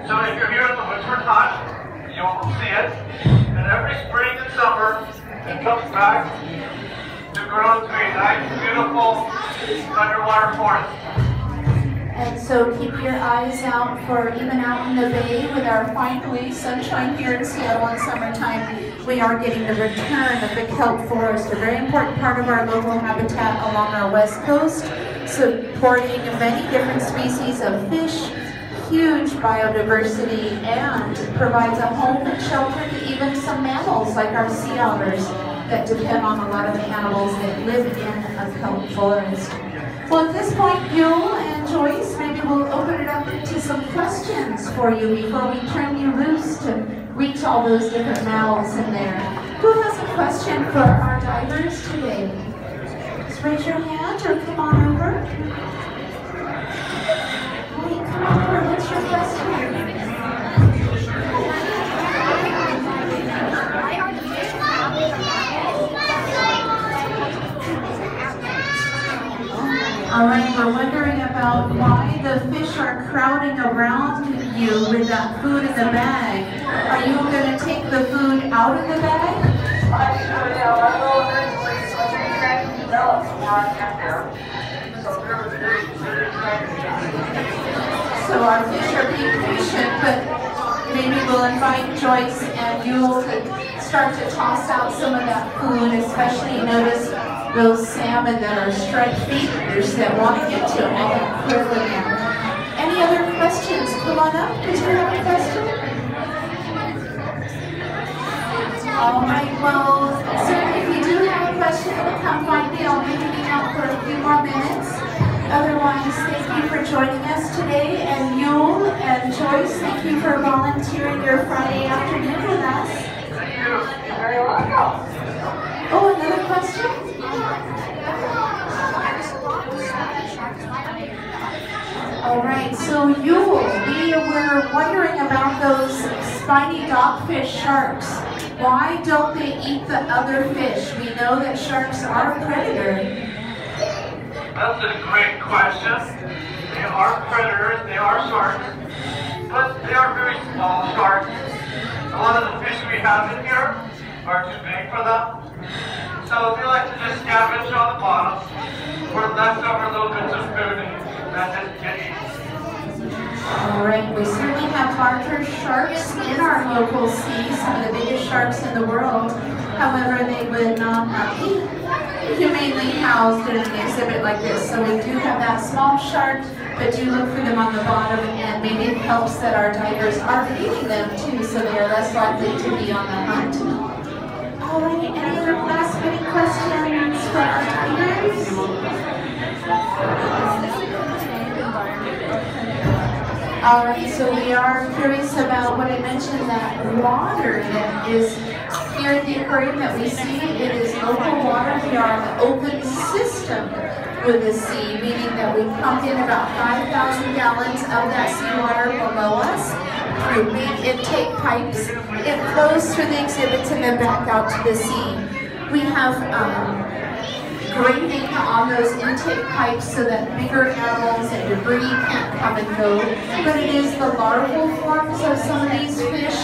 So if you're here in the winter time, you won't see it. And every spring and summer, it comes back to grow to a nice, beautiful underwater forest. And so keep your eyes out for even out in the bay with our finally sunshine here in Seattle in summertime. We are getting the return of the kelp forest, a very important part of our local habitat along our west coast, supporting many different species of fish, huge biodiversity, and provides a home and shelter to even some mammals like our sea otters that depend on a lot of the animals that live in a kelp forest. Well, at this point, Yule and Joyce, maybe we'll open it up to some questions for you before we turn you loose to reach all those different mouths in there. Who has a question for our divers today? Just raise your hand or come on over. Wait, come on over. What's your question? All right, we're wondering about why the fish are crowding around you with that food in the bag. Are you going to take the food out of the bag? So our fish are being patient, but maybe we'll invite Joyce and Yule to start to toss out some of that food, especially notice those salmon that are striped feeders that want to get to all that krill in there. Any other questions? Come on up. Did you have a question? All right, well, sir, if you do have a question, come find me. I'll be hanging out for a few more minutes. Otherwise, thank you for joining us today. And Yule and Joyce, thank you for volunteering your Friday afternoon with us. Thank you. You're very welcome. Oh, another question? All right, so Yule, we were wondering about those spiny dogfish sharks. Why don't they eat the other fish? We know that sharks are a predator. That's a great question. They are predators, they are sharks, but they are very small sharks. A lot of the fish we have in here are too big for them. So they like to just scavenge on the bottom for leftover little bits of food and just get eaten. All right, we certainly have larger sharks in our local sea, some of the biggest sharks in the world. However, they would not be humanely housed in an exhibit like this. So we do have that small shark, but do look for them on the bottom, and maybe it helps that our divers are feeding them too, so they are less likely to be on the hunt. All right, any other last minute questions for our divers? All right, so we are curious about what I mentioned, that water that is here at the aquarium that we see. It is local water. We are an open system with the sea, meaning that we pump in about 5,000 gallons of that seawater below us through big intake pipes. It flows through the exhibits and then back out to the sea. We have grating on those intake pipes so that bigger animals and debris can't come and go. But it is the larval forms of some of these fish.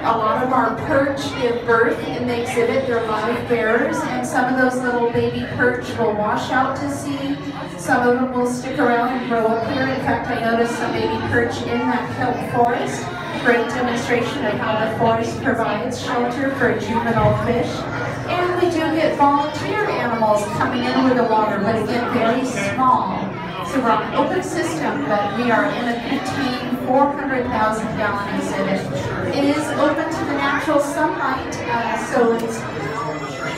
A lot of our perch give birth in the exhibit. They're live bearers, and some of those little baby perch will wash out to sea. Some of them will stick around and grow up here. In fact, I noticed some baby perch in that kelp forest. Great demonstration of how the forest provides shelter for juvenile fish. And we do get volunteer animals coming in with the water, but again, very small. So we're on an open system, but we are in a contained 400,000 gallon exhibit. It is open to the natural sunlight, so it's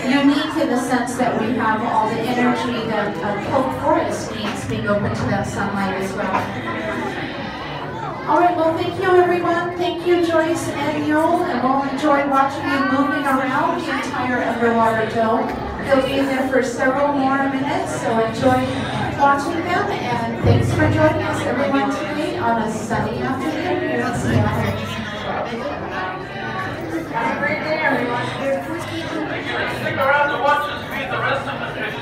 unique in the sense that we have all the energy that a kelp forest needs being open to that sunlight as well. All right, well, thank you, everyone. Thank you, Joyce and Yule, and we'll enjoy watching you moving around the entire underwater dome. They'll be in there for several more minutes, so enjoy watching them, and thanks for joining us, everyone, today on a sunny afternoon here in Seattle. Have a great day, everyone. Stick around to watch us feed the rest of the fish.